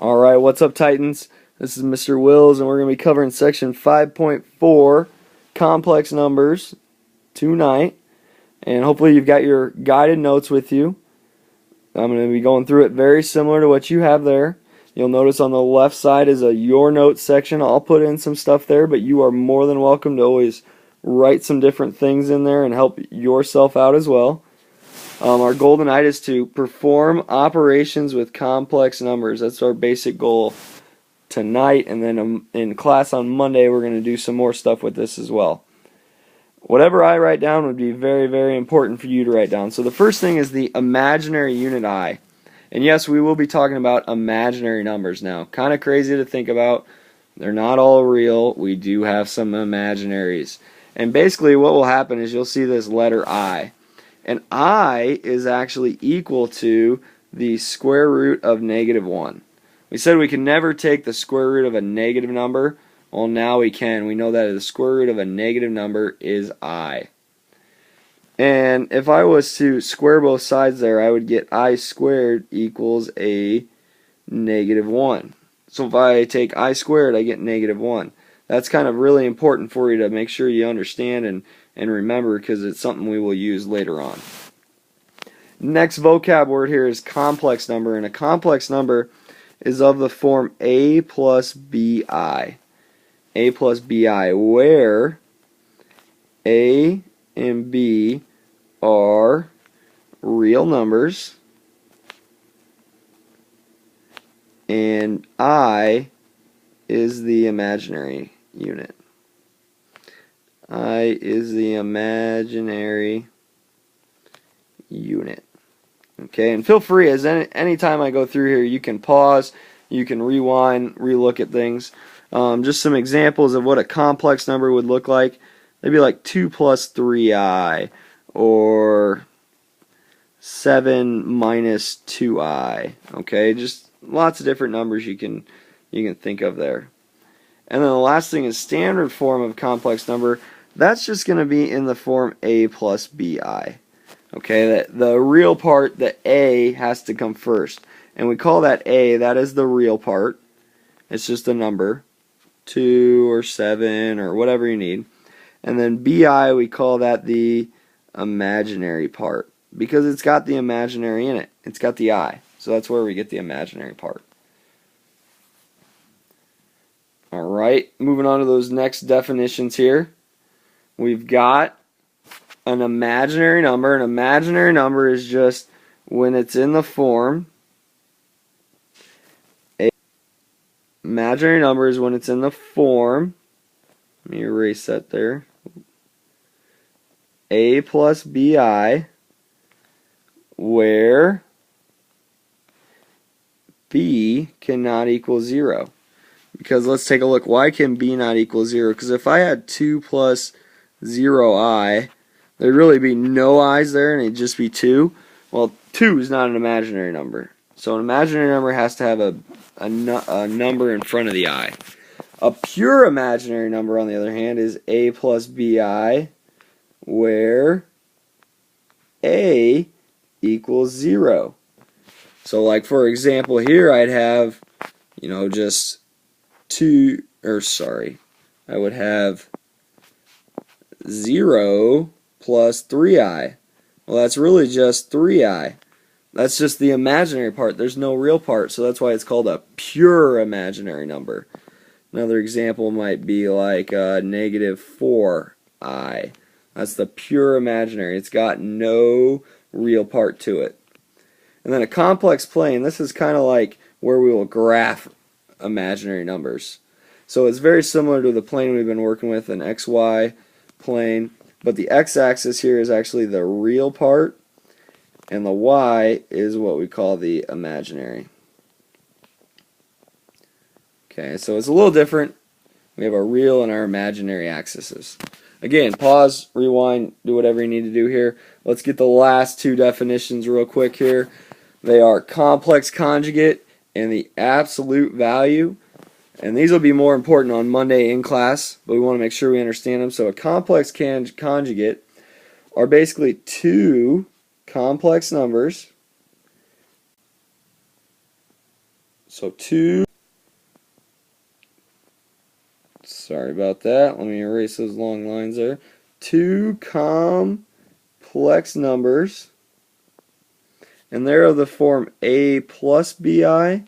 Alright, what's up, Titans? This is Mr. Wills, and we're going to be covering section 5.4, complex numbers, tonight. And hopefully you've got your guided notes with you. I'm going to be going through it very similar to what you have there. You'll notice on the left side is a Your Notes section. I'll put in some stuff there, but you are more than welcome to always write some different things in there and help yourself out as well. Our goal tonight is to perform operations with complex numbers. That's our basic goal tonight, and then in class on Monday we're going to do some more stuff with this as well. Whatever I write down would be very, very important for you to write down. So the first thing is the imaginary unit I. And yes, we will be talking about imaginary numbers now. Kind of crazy to think about. They're not all real. We do have some imaginaries. And basically what will happen is you'll see this letter I. And I is actually equal to the square root of -1. We said we can never take the square root of a negative number. Well, now we can. We know that the square root of a negative number is I. And if I was to square both sides there, I would get I squared equals a -1. So if I take I squared, I get -1. That's kind of really important for you to make sure you understand and remember, because it's something we will use later on. Next vocab word here is complex number, and a complex number is of the form a plus bi. A plus bi, where a and b are real numbers and I is the imaginary unit. I is the imaginary unit. Okay, and feel free, as any time I go through here, you can pause, you can rewind, relook at things. Just some examples of what a complex number would look like. Maybe like 2 plus 3i, or 7 minus 2i. Okay, just lots of different numbers you can think of there. And then the last thing is standard form of complex number. That's just going to be in the form a plus bi. Okay, the real part, the a, has to come first. And we call that a, that is the real part. It's just a number, 2 or 7 or whatever you need. And then bi, we call that the imaginary part, because it's got the imaginary in it. It's got the I. So that's where we get the imaginary part. Alright, moving on to those next definitions here. We've got an imaginary number. An imaginary number is just when it's in the form. Imaginary number is when it's in the form. Let me erase that there. A plus bi, where b cannot equal 0. Because let's take a look. Why can b not equal 0? Because if I had 2 plus 0i, there'd really be no i's there, and it'd just be 2. Well, 2 is not an imaginary number. So an imaginary number has to have a number in front of the I. A pure imaginary number, on the other hand, is a plus bi, where a equals 0. So, like, for example, here I'd have, just I would have 0 plus 3i. Well, that's really just 3i. That's just the imaginary part. There's no real part, so that's why it's called a pure imaginary number. Another example might be like -4i. That's the pure imaginary. It's got no real part to it. And then a complex plane, this is kind of like where we will graph imaginary numbers. So it's very similar to the plane we've been working with, an XY plane, but the x-axis here is actually the real part, and the y is what we call the imaginary. Okay, so it's a little different. We have our real and our imaginary axes. Again, pause, rewind, do whatever you need to do here. Let's get the last two definitions real quick here. They are complex conjugate and the absolute value. And these will be more important on Monday in class, but we want to make sure we understand them. So a complex conjugate are basically two complex numbers. So 2, sorry about that, let me erase those long lines there. 2 complex numbers, and they're of the form a plus bi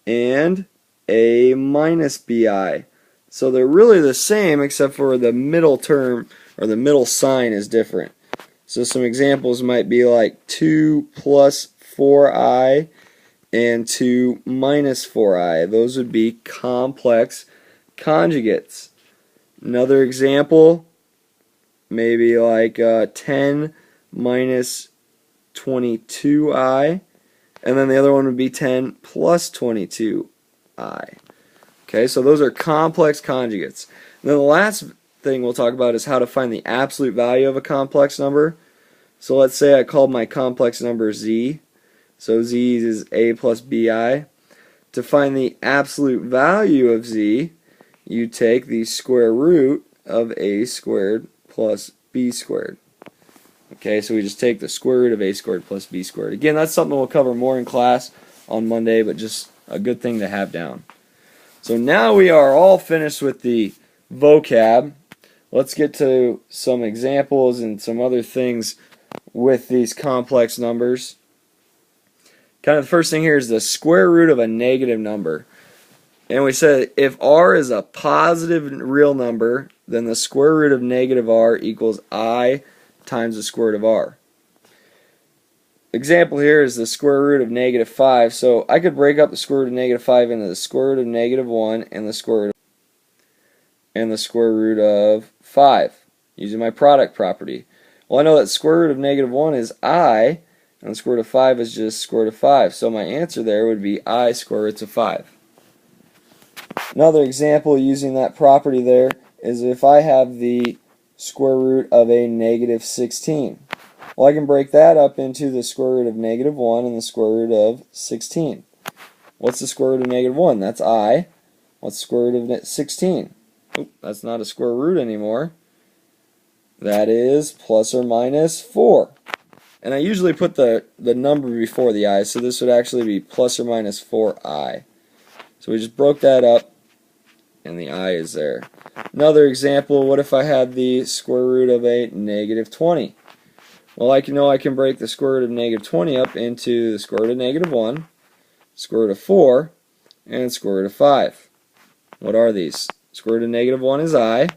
and a minus bi. So they're really the same except for the middle term or the middle sign is different. So some examples might be like 2 plus 4i and 2 minus 4i. Those would be complex conjugates. Another example, maybe like 10 minus 22i, and then the other one would be 10 plus 22i. Okay, so those are complex conjugates. And then the last thing we'll talk about is how to find the absolute value of a complex number. So let's say I called my complex number z. So z is a plus bi. To find the absolute value of z, you take the square root of a squared plus b squared. Okay, so we just take the square root of a squared plus b squared. Again, that's something we'll cover more in class on Monday, but just a good thing to have down. So now we are all finished with the vocab. Let's get to some examples and some other things with these complex numbers. Kind of the first thing here is the square root of a negative number. And we said if r is a positive real number, then the square root of negative r equals I times the square root of r. Example here is the square root of negative 5. So I could break up the square root of negative 5 into the square root of negative 1 and the square root of 5 using my product property. Well, I know that the square root of negative 1 is I, and the square root of 5 is just square root of 5. So my answer there would be I square roots of 5. Another example using that property there is if I have the square root of a negative 16. Well, I can break that up into the square root of negative 1 and the square root of 16. What's the square root of negative 1? That's I. What's the square root of 16? Oop, that's not a square root anymore. That is plus or minus 4. And I usually put the number before the I, so this would actually be plus or minus 4i. So we just broke that up, and the I is there. Another example, what if I had the square root of a negative 20? Well, I know I can break the square root of negative 20 up into the square root of negative 1, square root of 4, and square root of 5. What are these? Square root of negative 1 is I,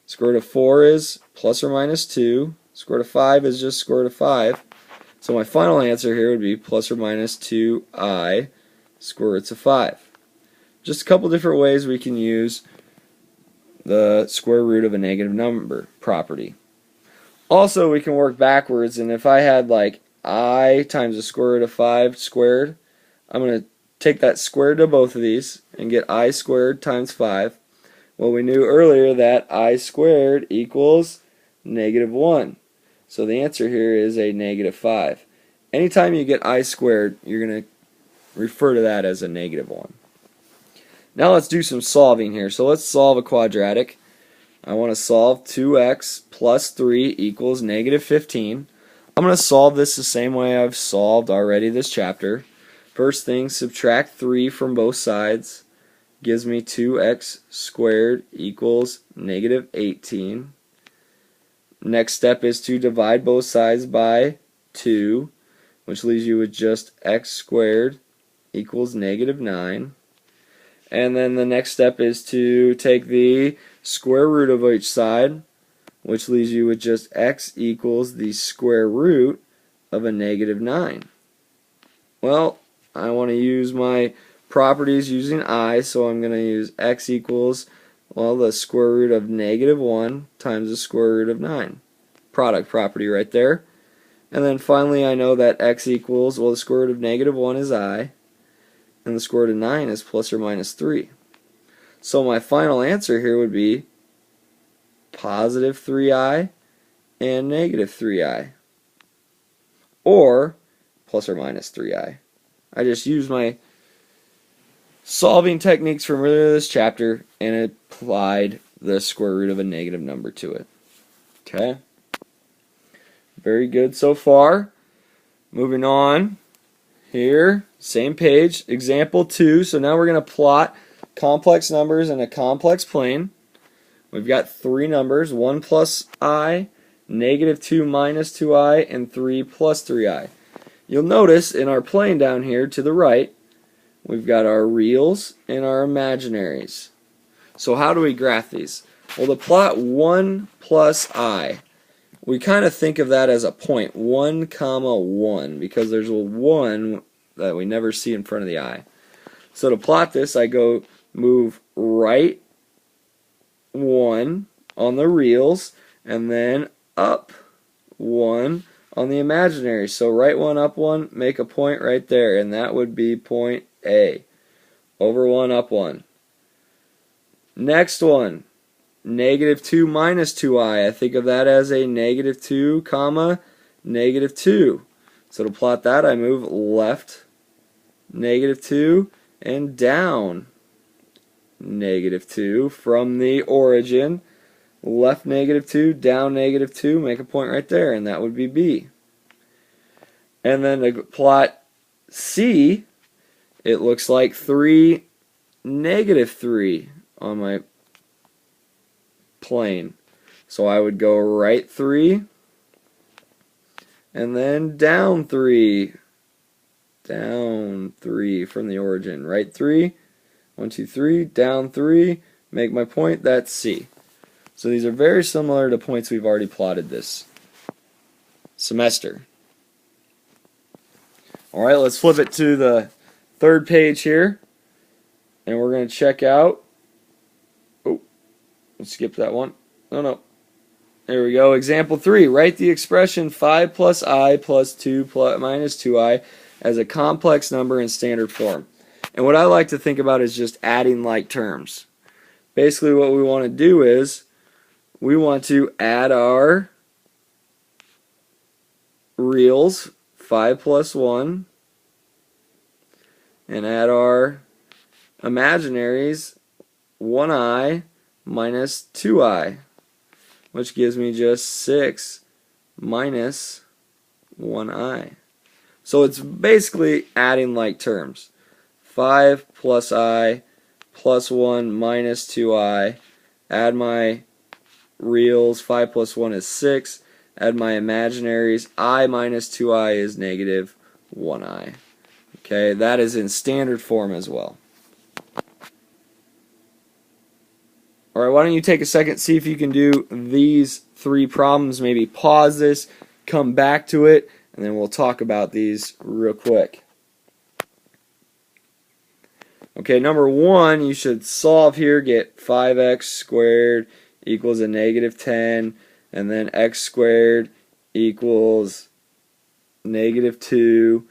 square root of 4 is plus or minus 2, square root of 5 is just square root of 5. So my final answer here would be plus or minus 2i square roots of 5. Just a couple different ways we can use the square root of a negative number property. Also, we can work backwards, and if I had like I times the square root of 5 squared, I'm going to take that square root of both of these and get I squared times 5. Well, we knew earlier that I squared equals negative 1. So the answer here is a negative 5. Anytime you get I squared, you're going to refer to that as a negative 1. Now let's do some solving here. So let's solve a quadratic. I want to solve 2x plus 3 equals negative 15. I'm going to solve this the same way I've solved already this chapter. First thing, subtract 3 from both sides. Gives me 2x squared equals negative 18. Next step is to divide both sides by 2, which leaves you with just x squared equals negative 9. And then the next step is to take the square root of each side, which leaves you with just x equals the square root of a negative 9. Well, I want to use my properties using I, so I'm going to use x equals, well, the square root of negative 1 times the square root of 9. Product property right there. And then finally I know that x equals, well, the square root of negative 1 is I, and the square root of 9 is plus or minus 3. So my final answer here would be positive 3i and negative 3i, or plus or minus 3i. I just used my solving techniques from earlier this chapter and applied the square root of a negative number to it. Okay? Very good so far. Moving on. here, same page, example 2. So now we're going to plot complex numbers in a complex plane. We've got 3 numbers, 1 plus I, -2 minus 2i, and 3 plus 3i. You'll notice in our plane down here to the right, we've got our reals and our imaginaries. So how do we graph these? Well, to plot 1 plus I, we kind of think of that as a point, 1 comma 1, because there's a 1 that we never see in front of the I. So to plot this, I go move right 1 on the reals, and then up 1 on the imaginary. So right 1, up 1, make a point right there, and that would be point A. Over 1, up 1. Next one, -2 minus 2i. I think of that as a -2 comma -2. So to plot that, I move left -2 and down -2 from the origin. Left -2, down -2, make a point right there, and that would be B. And then to plot C, it looks like 3, -3 on my plane. So I would go right 3, and then down 3 from the origin. Right 3, 1, 2, 3, down 3, make my point, that's C. So these are very similar to points we've already plotted this semester. Alright, let's flip it to the 3rd page here, and we're going to check out, let's skip that one. No. There we go. Example 3. Write the expression 5 plus I plus 2 minus 2i as a complex number in standard form. And what I like to think about is just adding like terms. Basically what we want to do is we want to add our reals, 5 plus 1, and add our imaginaries, 1i minus 2i, which gives me just 6 minus 1i. So it's basically adding like terms. 5 plus I plus 1 minus 2i, add my reals, 5 plus 1 is 6, add my imaginaries, I minus 2i is -1i. Okay, that is in standard form as well. Alright, why don't you take a second, see if you can do these 3 problems, maybe pause this, come back to it, and then we'll talk about these real quick. Okay, number 1, you should solve here, get 5x squared equals a -10, and then x squared equals -2,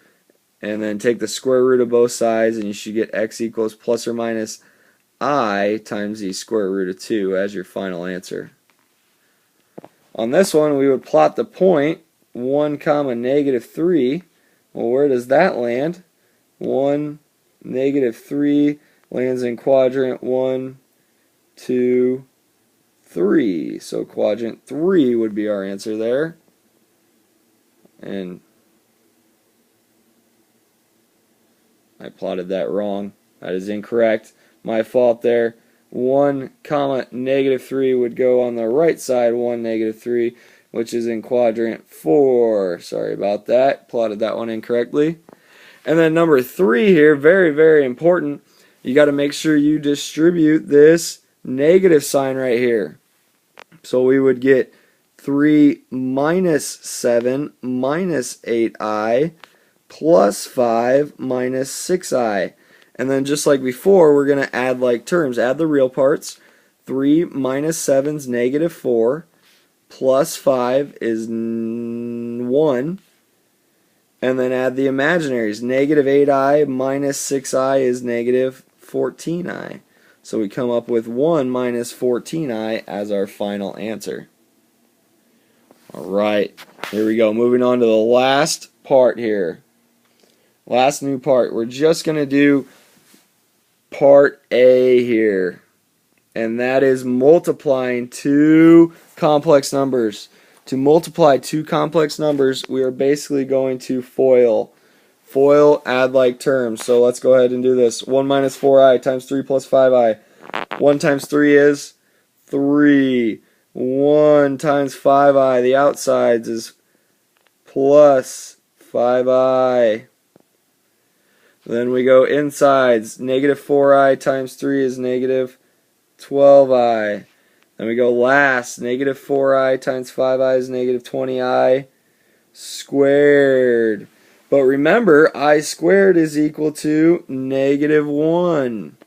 and then take the square root of both sides, and you should get x equals plus or minus I times the square root of 2 as your final answer. On this one, we would plot the point 1 comma -3. Well, where does that land? 1, -3 lands in quadrant 1, 2, 3. So quadrant 3 would be our answer there. And I plotted that wrong. That is incorrect. My fault there. 1 comma -3 would go on the right side, 1 -3, which is in quadrant 4. Sorry about that. Plotted that one incorrectly. And then number 3 here, very, very important. You got to make sure you distribute this negative sign right here. So we would get 3 minus 7 minus 8i plus 5 minus 6i. And then just like before, we're going to add like terms. Add the real parts. 3 minus 7 is -4. Plus 5 is 1. And then add the imaginaries. -8i minus 6i is -14i. So we come up with 1 minus 14i as our final answer. Alright, here we go. Moving on to the last part here. Last new part. We're just going to do part A here. And that is multiplying 2 complex numbers. To multiply 2 complex numbers, we are basically going to FOIL. FOIL, add like terms. So let's go ahead and do this. 1 minus 4i times 3 plus 5i. 1 times 3 is 3. 1 times 5i, the outsides, is plus 5i. Then we go insides. Negative 4i times 3 is negative 12i. Then we go last. Negative 4i times 5i is negative 20i squared. But remember, I squared is equal to negative 1.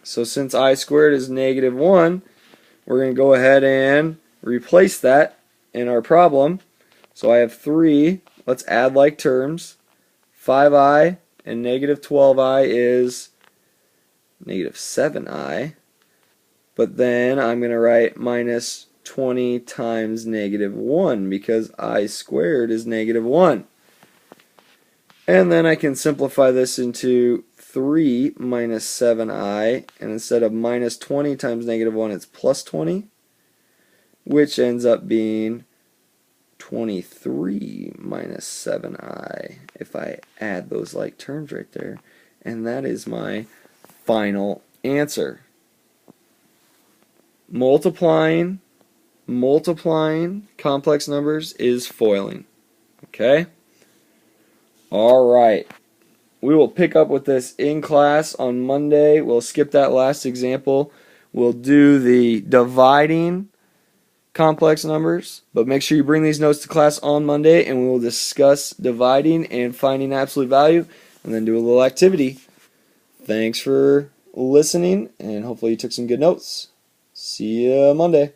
So since I squared is negative 1, we're going to go ahead and replace that in our problem. So I have 3. Let's add like terms. 5i and negative 12i is negative 7i. But then I'm going to write minus 20 times negative 1 because I squared is negative 1. And then I can simplify this into 3 minus 7i, and instead of minus 20 times negative 1, it's plus 20, which ends up being 23 minus 7i if I add those like terms right there. And that is my final answer. Multiplying complex numbers is foiling. Okay? Alright. We will pick up with this in class on Monday. We'll skip that last example. We'll do the dividing complex numbers, but make sure you bring these notes to class on Monday, and we will discuss dividing and finding absolute value, and then do a little activity. Thanks for listening, and hopefully you took some good notes. See you Monday.